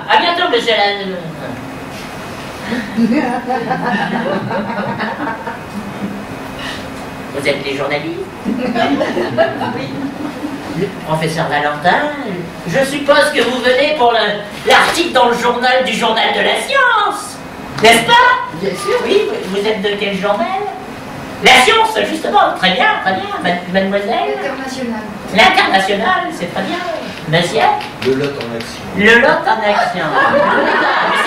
À bientôt, monsieur. Vous êtes les journalistes? Professeur Valentin, je suppose que vous venez pour l'article dans le journal du Journal de la Science, n'est-ce pas? Bien sûr. Oui, vous êtes de quel journal? La Science, justement, très bien, mademoiselle. International. L'International, c'est très bien. Monsieur? Le lot en action. Le lot en action. Mais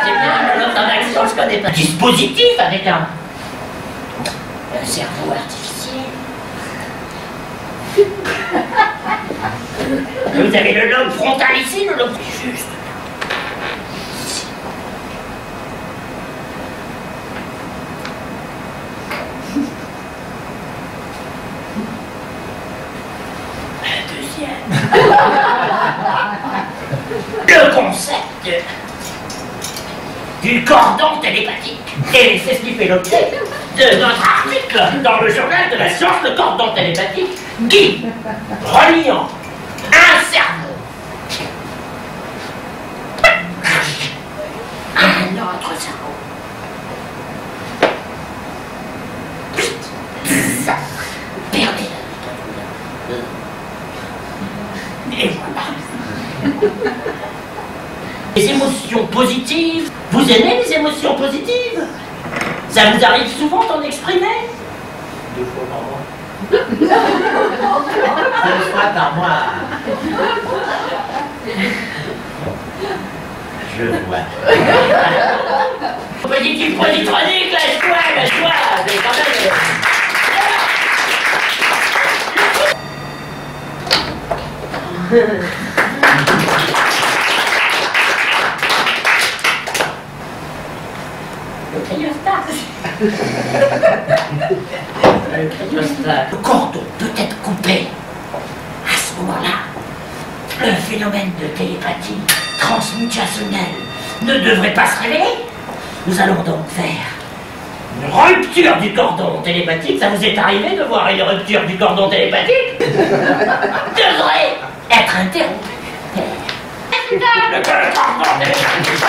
c'est bien, le lot en action, je connais pas. Dispositif avec un cerveau artificiel. Vous avez le lobe frontal ici, le lobe juste. Le concept du cordon télépathique. Et c'est ce qui fait l'objet de notre article dans le journal de la science, le cordon télépathique, qui, reliant un cerveau à un autre cerveau, permet et voilà. Les émotions positives. Vous aimez les émotions positives? Ça vous arrive souvent d'en exprimer? 2 fois par mois. 2 fois par mois. Je vois. Positif, positronique, la joie, mais quand même. Le cordon peut être coupé. À ce moment-là, le phénomène de télépathie transmutationnelle ne devrait pas se révéler. Nous allons donc faire une rupture du cordon télépathique. Ça vous est arrivé de voir une rupture du cordon télépathique? Devrait être interrompu. Le cordon télépathique.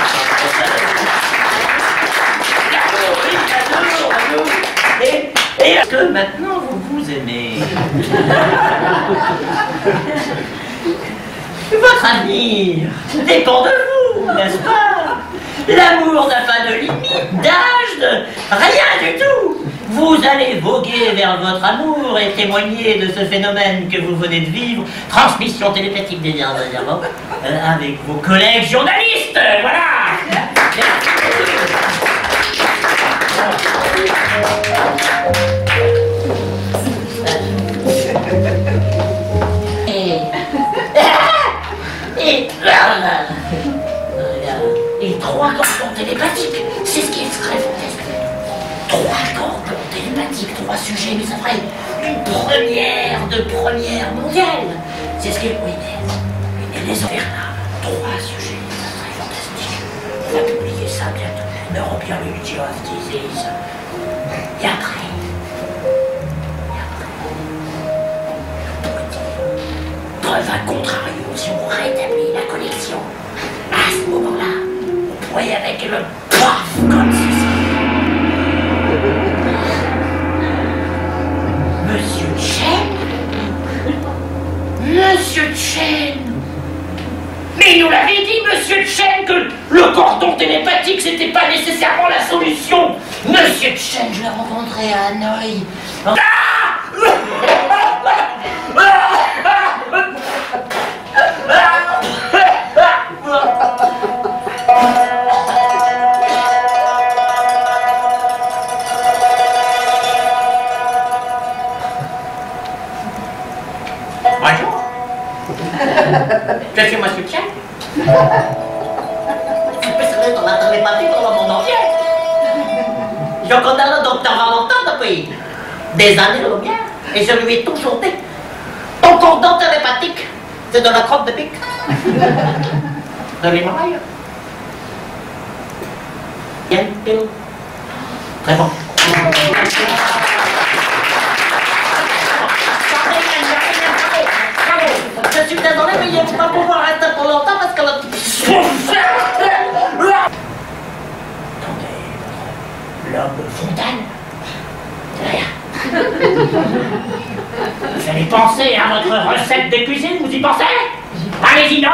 Et est-ce que maintenant vous vous aimez? Votre avenir dépend de vous, n'est-ce pas? L'amour n'a pas de limite, d'âge, de rien du tout. Vous allez voguer vers votre amour et témoigner de ce phénomène que vous venez de vivre, transmission télépathique des dernièrement, avec vos collègues journalistes, voilà. Et 3 cordons télépathiques, c'est ce qui est très fantastique. 3 cordons télépathiques, 3 sujets, mais ça ferait une première mondiale. C'est ce qui est, oui, mais les Overna, 3 sujets, ça serait fantastique. On va publier ça bientôt. Neurobiology of Disease. Et après, preuve à contrario, si on rétablit la connexion, à ce moment-là, on pourrait avec le paf comme ceci. Monsieur Chen? Monsieur Chen? Mais il nous l'avait dit, Monsieur Chen, que le cordon télépathique, c'était pas nécessairement la solution. Monsieur Chen, je l'ai rencontré à Hanoï. Bonjour. Je suis Monsieur Chen. Je suis spécialiste dans la télépathie dans le monde entier. Je connais le docteur Valentin depuis des années ou bien, et je lui ai toujours dit, ton cordon télépathique, c'est de la crotte de pique. De l'Himalaya. Bien, pile. Très bon. Je suis désolé, mais il ne faut pas pouvoir rester pour longtemps parce que le... Vous allez penser à votre recette de cuisine, vous y pensez? Allez-y, non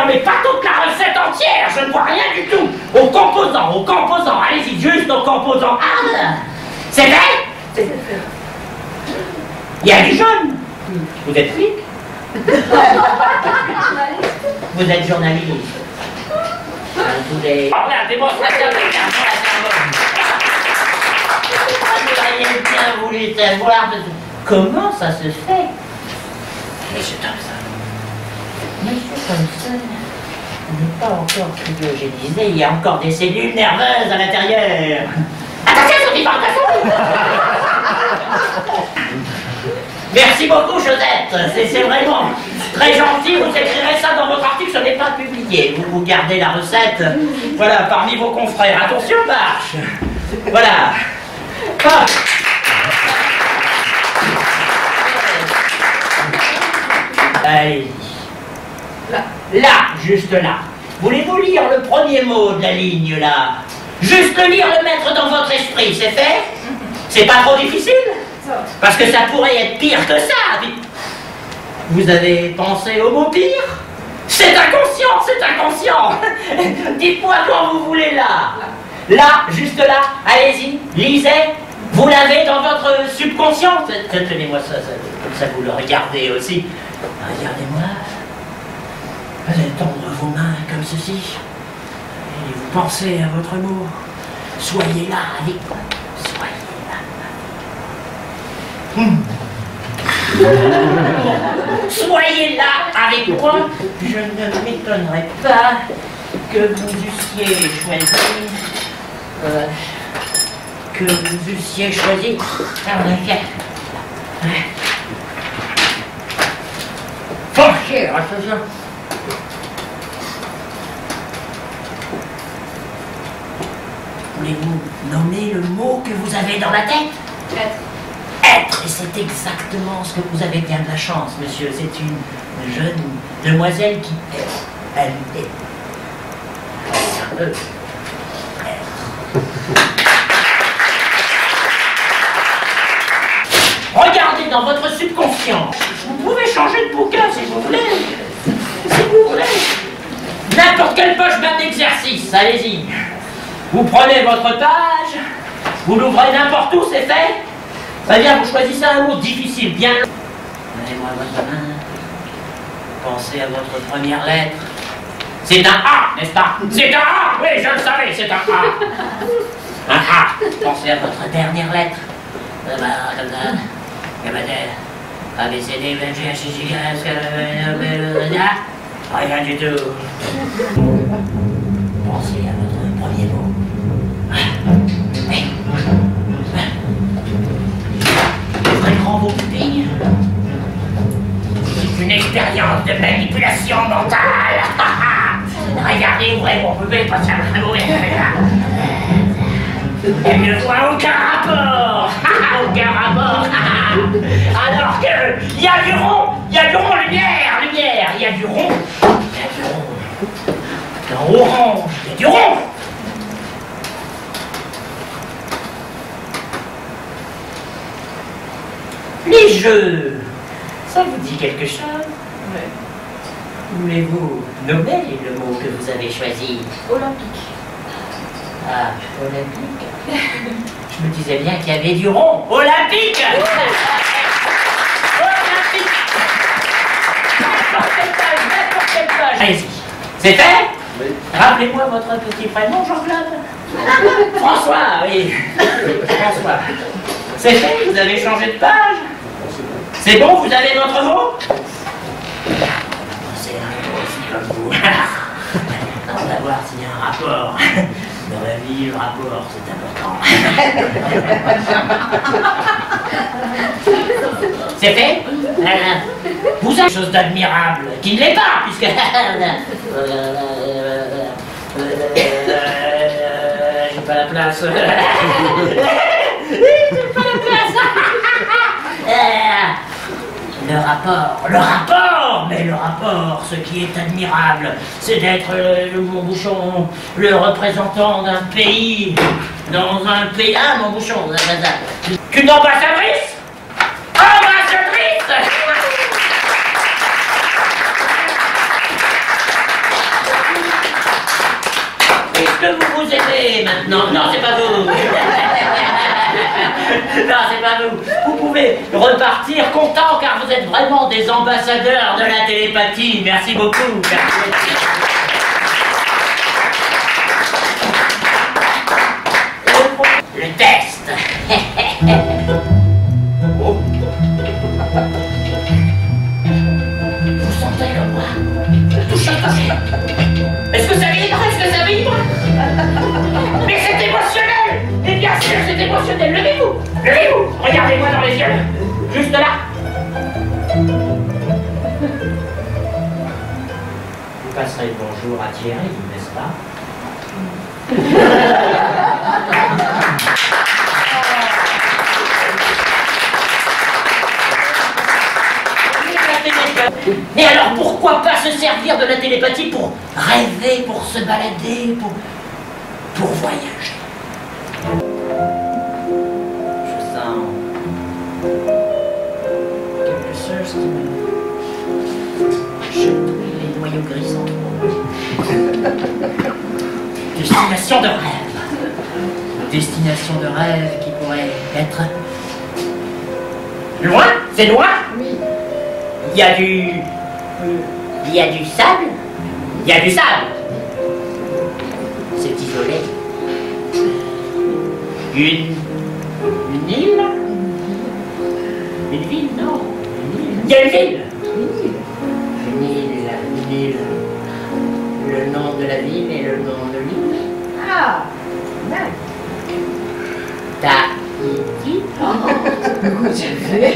mais pas toute la recette entière, je ne vois rien du tout. Aux composants, allez-y, juste aux composants. Ah, c'est vrai? Il y a du jaune. Vous êtes flic? Vous êtes journaliste. Tous les... Oh, la démonstration de vous auriez bien voulu savoir comment ça se fait. Monsieur Thompson, n'est pas encore cryogénisé, il y a encore des cellules nerveuses à l'intérieur. Attention, elles sont vivantes, Merci beaucoup, Josette, c'est vraiment très gentil, vous écrirez ça dans votre article, ce n'est pas publié. Vous gardez la recette, voilà, parmi vos confrères. Attention, marche. Voilà. Hop. Allez. Là, juste là. Voulez-vous lire le premier mot de la ligne, là? Juste le lire, le mettre dans votre esprit, c'est fait? C'est pas trop difficile? Parce que ça pourrait être pire que ça. Vous avez pensé au mot pire? C'est inconscient, c'est inconscient. Dites-moi quand vous voulez là. Là, juste là, allez-y, lisez. Vous l'avez dans votre subconscient. Tenez-moi ça, comme ça vous le regardez aussi. Regardez-moi. Vous allez tendre vos mains comme ceci. Et vous pensez à votre mot. Soyez là avec moi. Soyez là avec moi. Je ne m'étonnerais pas que vous eussiez choisi. Fâché, attention. Voulez-vous nommer le mot que vous avez dans la tête? Être, et c'est exactement ce que vous avez bien de la chance, monsieur. C'est une jeune demoiselle qui est. Elle est. Regardez dans votre subconscient. Vous pouvez changer de bouquin si vous voulez. Si vous voulez. N'importe quelle poche bain d'exercice, allez-y. Vous prenez votre page, vous l'ouvrez n'importe où, c'est fait. Très bien, vous choisissez un mot difficile, bien. Donnez-moi votre main. Pensez à votre première lettre. C'est un A, n'est-ce pas? C'est un A, oui, je le savais, c'est un A. Un A. Pensez à votre dernière lettre. A, B, C, D, E, F, G, H, I, J, K, L, M, N, O, P, rien du tout. Pensez à votre premier mot. Ouvrez grand vos pupilles. C'est une expérience de manipulation mentale. Regardez, ouvrez vos pupilles, pas ça. Elle ne voit aucun rapport. Aucun rapport. Alors que il y a du rond, lumière, il y a du rond. Dans orange, il y a du rond. Les jeux, ça vous dit quelque chose? Oui. Voulez-vous nommer le mot que vous avez choisi? Olympique. Ah, olympique. Je me disais bien qu'il y avait du rond. Olympique. Olympique. N'importe quelle page. Allez-y. C'est fait? Oui. Rappelez-moi votre petit prénom, Jean-Claude. François, oui. François. C'est fait? Vous avez changé de page? C'est bon, vous avez votre mot? C'est un mot aussi comme vous. On va voir s'il y a un rapport. Dans la vie, le rapport, c'est important. C'est fait? Vous avez quelque chose d'admirable, qui ne l'est pas, puisque... J'ai pas la place. J'ai pas la place. Mais le rapport, ce qui est admirable, c'est d'être mon bouchon, le représentant d'un pays, dans un pays, mon bouchon, qu'une ambassadrice, pouvez repartir content car vous êtes vraiment des ambassadeurs de la télépathie. Merci beaucoup. Merci. Le test. Oh. Vous sentez comme moi? Touchez. Est-ce que ça vibre? Est-ce que ça vibre? Mais c'est émotionnel! Et bien sûr, c'est émotionnel. Levez-vous! Levez-vous! Regardez-moi dans les yeux. Juste là. Vous passerez le bonjour à Thierry, n'est-ce pas? Mais alors pourquoi pas se servir de la télépathie pour rêver, pour se balader, pour voyager? Je sens quelque chose qui me chatouille les noyaux gris centraux. Destination de rêve. Destination de rêve qui pourrait être loin. C'est loin? Oui. Il y a du sable. Il y a du sable. C'est isolé. Une île. Une ville, non. Il y a une ville. Une île. Le nom de la ville et le nom de l'île. Ah, nice. Tahiti. Oh, j'ai fait.